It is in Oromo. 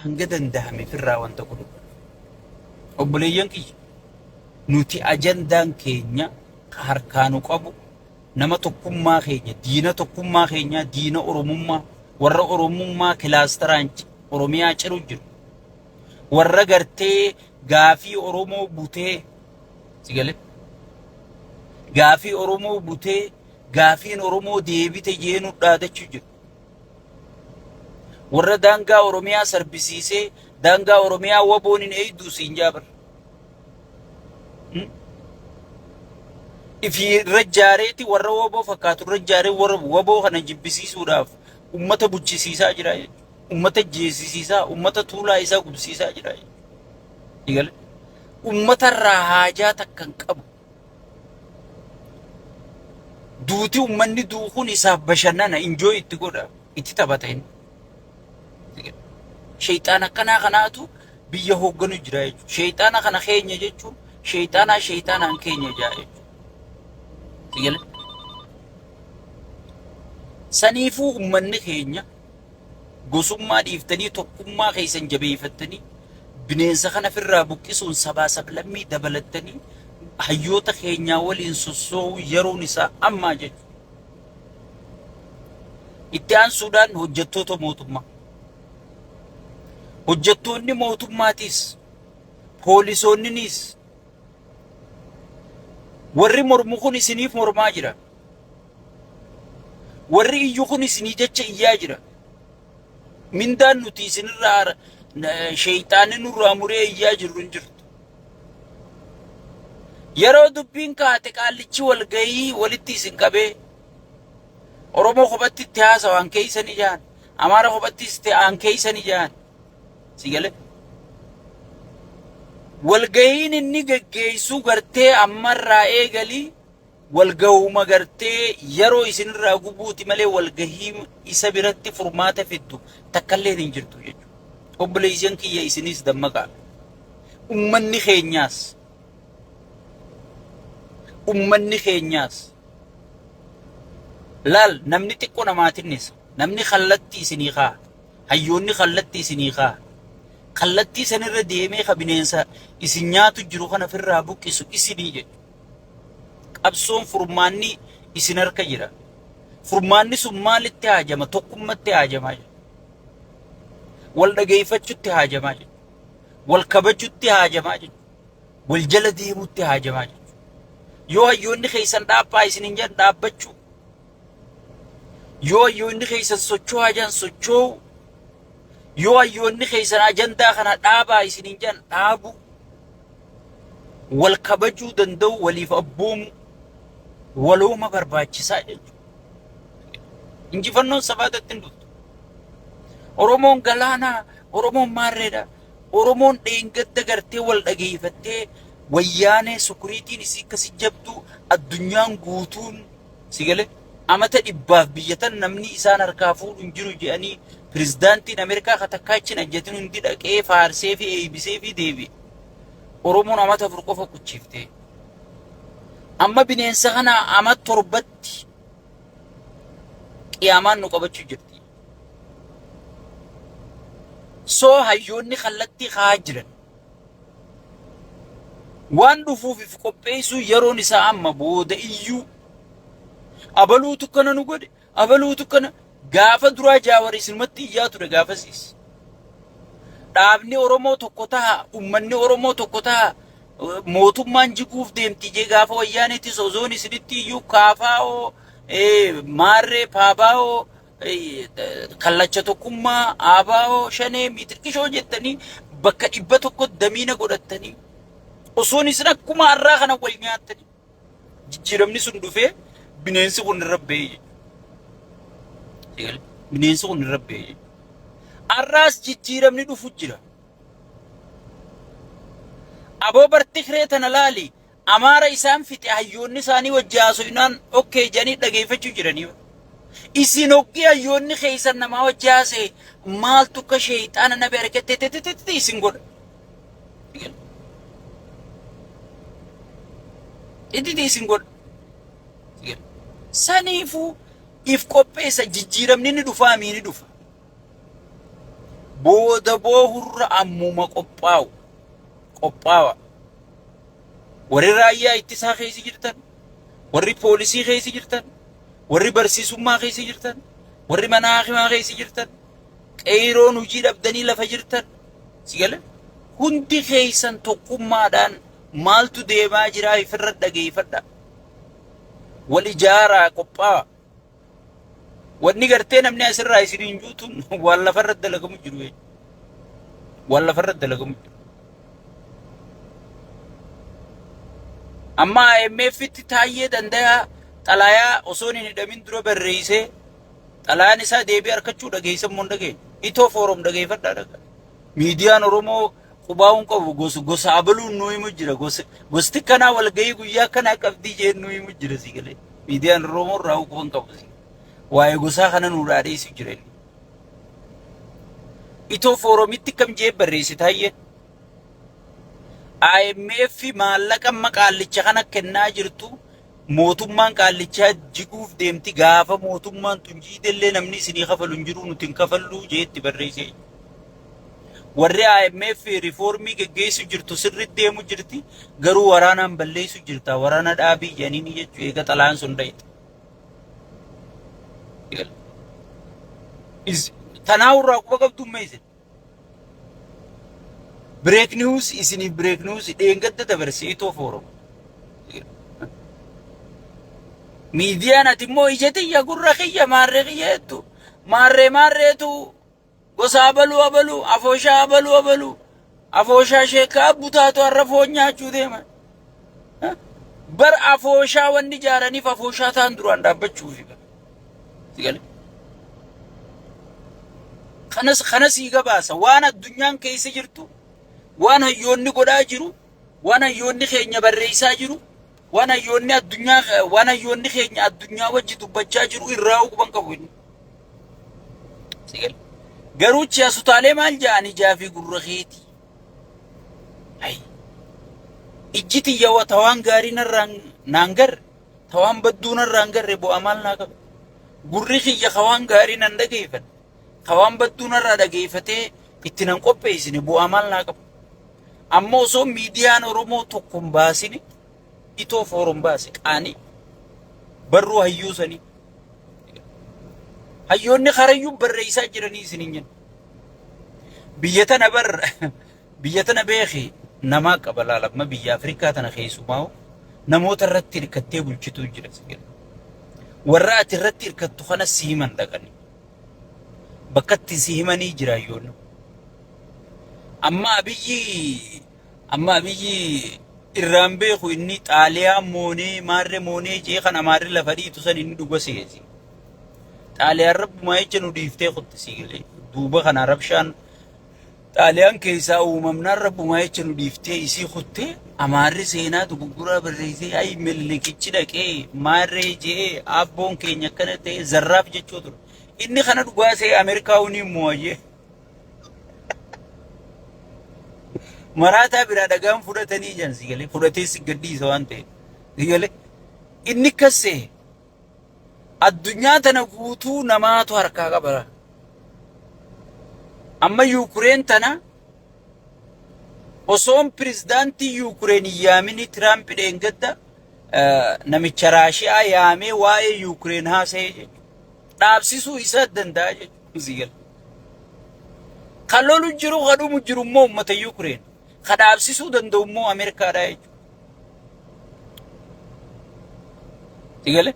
hanga dandahame firraa wanta godhu. Obboleeyyan kiyya nuti ajandaan keenya harkaanu qabu nama tokkummaa keenya diina oromummaa warra oromummaa kilaasteraan oromiyaa ciru jiru warra gartee gaafii oromoo butee sigale gaafii oromoo butee gaafiin oromoo deebite jeenu dhaadachuu jiru warra daangaa oromiyaa sarbisiisee daangaa oromiyaa waboon hin eeyduu siin jaabar ifi rajjaareeti warra waboo fakkaatu rajjaaree warra waboo kana jibbisiisuudhaaf ummata buchisiisaa jira ummata jeesisiisaa ummata tuulaa isaa gubsiisaa jira igale ummata irraa haajaa takkan qabu duuti ummanni duukun isaaf bashannana enjoy itti godha itti taphata inni shayxaana kanaatu biyya hoogganu jira jechuudha shayxaana kana keenya jechuun shayxaanaan keenya jira jechuudha sigale saniifuu ummanni keenya gosummaa dhiiftanii tokkummaa keessan jabeeffattanii bineensa kana firraa buqqisuun sabaa sablammii dabalattanii hayyoota keenyaa waliin sossoo'uu yeroon isaa ammaa jechuudha itti aansuudhaan hojjettoota mootummaa hojjettoonni mootummaatis poolisoonninis warri mormu kun isiniif mormaa jira warri iyyu kun isinii jecha iyyaa jira mindaan nuti isinirraa shayxaanni nurraa muree iyyaa jirru hin jirtu yeroo dubbiin kaate qaallichi walgayii walitti isin qabee oromoo kophatti itti haasa waan keeysan ijaan amaara kophatti itti aan keeysan ijaan sigale walgayiin inni geggeessuu gartee ammarraa eegalii walgahuma gartee yeroo isinirraa gubuuti malee walgahii isa biratti furmaata fiddu takkallee hin jirtu jechuudha. Obboleeyyan kiyya isinis dammaqaa. Ummanni keenyaas laal namni xiqqoo namaatinnis namni kallattii isinii kaa hayyoonni kallattii isinii kaa kallattii sanirra deemee kabineensa isin nyaatu jiru kana firraa buqqisu isinii jedhu qabsoon furmaanni isin harka jira furmaanni sun maalitti haajama tokkummatti haajamaa jira wal dhageeffachuutti haajamaa jira wal kabajuutti haajamaa jira wal jala deemuutti haajamaa jira yoo hayyoonni keessan dhaabbaa isinin jedhan dhaabbachuu yoo hayyoonni keessan socho'aa jiran socho'uu yoo hayyoonni keessan ajandaa kana dhaabaa isinin jedhan dhaabu wal kabajuu danda'u waliif abboomu walooma barbaachisaa jechuudha. Injifannoon sabaatatti hin dhuftu. Oromoon galaanaa, Oromoon maarreedha. Oromoon dheengadda gartee wal dhageeffattee wayyaanee sukuriitiin isii akkasi jabdu addunyaan guutuun sigale amata dhibbaaf biyyatan namni isaan harkaa fuudhu hin jiru jedhanii pirezidaantiin Ameerikaa katakkaachin ajjatin hundi dhaqee faarsee fi eebisee fi deebi'e. Oromoon amata afur qofa kuchiiftee. Amma bineensa kana amata torbatti qiyaamaan nu qabachuu jirti. Soo hayyoonni kallattii kaa jiran. Waan dhufuuf qopheessuu yeroon isaa amma booda iyyuu abaluutu kana nu godhe abaluutu kana gaafa duraa Jaawarii sinumatti iyyaa ture gaafasiis. Dhaabni Oromoo tokko ta'a ummanni Oromoo tokko ta'a mootummaan jiguuf deemti jee gaafa wayyaaneetti sozoon isinitti iyyuu kaafaa'oo maarree paabaa'oo kallacha tokkummaa aabaa'oo shanee miitirqishoo jettanii bakka 100 damiina godhattanii osoon isin akkuma har'aa kana wal nyaattanii jijjiiramni sun dhufee bineensi kun irra ba'ee bineensi kun irra ba'ee har'aas jijjiiramni dhufu jira. Aboo bartikree tana laali amaara isaan fixe hayyoonni isaanii wajjaasoinaan okkee jedhanii dhageeffachuu jiranii. Isin hoggii hayyoonni keessan namaa wajjaase maaltu akka shayxaana na beereketteetti isin godha. Itti isin godha. Saniifuu if qopheessa jijjiiramni ni dhufa amii ni dhufa. booda boohurra ammuma qophaawa warri raayyaa ittisaa keessa jirtan warri poolisii keessa jirtan warri barsiisummaa keessa jirtan warri mana hakimaa keessa jirtan qeeroon hojii dhabdanii lafa jirtan sigale hundi keessan tokkummaadhaan maaltu deemaa jira ifirra dhageeffadha wal ijaaraa qophaawa wanni gartee namni asirraa isiniin juutun waan lafarra dalagamu jiru waan lafarra dalagamu jiru amma IMF itti taayee danda'a xalayaa osoo hin hidhamin dura barreessee xalayaan isaa deebii harkachuu dhageessan moo dhageenya itoo forum dhageeffadhaa dhaga miidiyaan Oromoo qubaa'uun qabu gosa abaluun nu himu jira gosti kanaa walgahii guyyaa kanaa qabdii jeen nu himu jira sigalee miidiyaan Oromoo irraa quban qabu waa'ee gosaa kana nu dhaadheessu jira itoo forumitti kam jee barreesse taayee IMF maallaqa maqaallicha kana kennaa jirtu mootummaan qaallichaa jiguuf deemti gaafa mootummaan tunjiidellee namni isinii kafalu hin jiru nuti hin kafallu jeetti barreesse warri IMF reformii geggeessu jirtu sirriitti deemu jirti garuu waraanaan balleessu jirta waraana dhaabii janiini jechuu eega xalaan sun dhayte tanaawurraa quba qabdu meeyse break news isini break news dheengadda dabarsee itoo forum miidiyaan ati immoo ijati ya gurra kiyya maarreetu gosa abalu afooshaa sheekaa butaatu har'a foon nyaachuu deema bar afooshaa wanni jaaraniif afooshaa ta'an duraan dhaabbachuufi sigale kanas hiiga baasa waan addunyaan keessa jirtu waan hayyoonni godhaa jiru waan hayyoonni keenya barreessaa jiru waan hayyoonni keenya addunyaa wajji dubbachaa jiru irraa quban qabu inni sigale garuu chiyaasutaalee maal ja'anii jaafii gurra keeti ijjiti yawa tawaan gaarii narraan naan garre tawaan badduu narraan garre bu'aa maal naa qaba gurri kiyya kawaan gaarii nan dhageeffate kawaan badduu narraa dhageeffatee itti nan qopheessine bu'aa maal naa qaba ammoo osoo miidiyaan Oromoo tokko hin baasine itoo forum baase qaanii barruu hayyuu sanii hayyoonni karayyuu barreessaa jiranii isiniin jenna biyya tana beekee namaa qaba laalamma biyya Afrikaa tana keessumaa namoota irratti hirkattee bulchituu jira warra ati irratti hirkattu kana siiman dhaqanii bakka itti siimanii jira hayyoonni amma abiyyi irraan beeku inni xaaliyaa moonee jee kana maarri lafa dhiitu san inni dhuga seesi xaaliyaan rabbumaa jecha nu dhiiftee qotti sigilee duuba kana rabshaan xaaliyaan keessaa uumamnaan rabbumaa jecha nu dhiiftee isii qottee amaarri seenaa dugugguraa barreessee ay millikichi dhaqee maarree jee abboon keenya akkana ta'e zarraaf jechuu ture inni kana dhugaa see Ameerikaa unii moo'ee maraata bira dhagaan fudhatanii jan sigale fudhatee siggaddiisa waan ta'e sigale inni kassee addunyaa tana guutuu namaatu harkaa qaba amma Yukureen tana osoon pirezidaantii Yukureen yaamini Tiraamp dheengadda namicha Raashiyaa yaamee waa'ee Yukureen haasa'ee jechuudha dhaabsisuu isaa danda'a jechuudha sigale kan lolu jiru kadhumu jiru immoo uummata Yukureen kadhaabsisuu danda'u immoo Ameerikaadhaa jechuudha sigale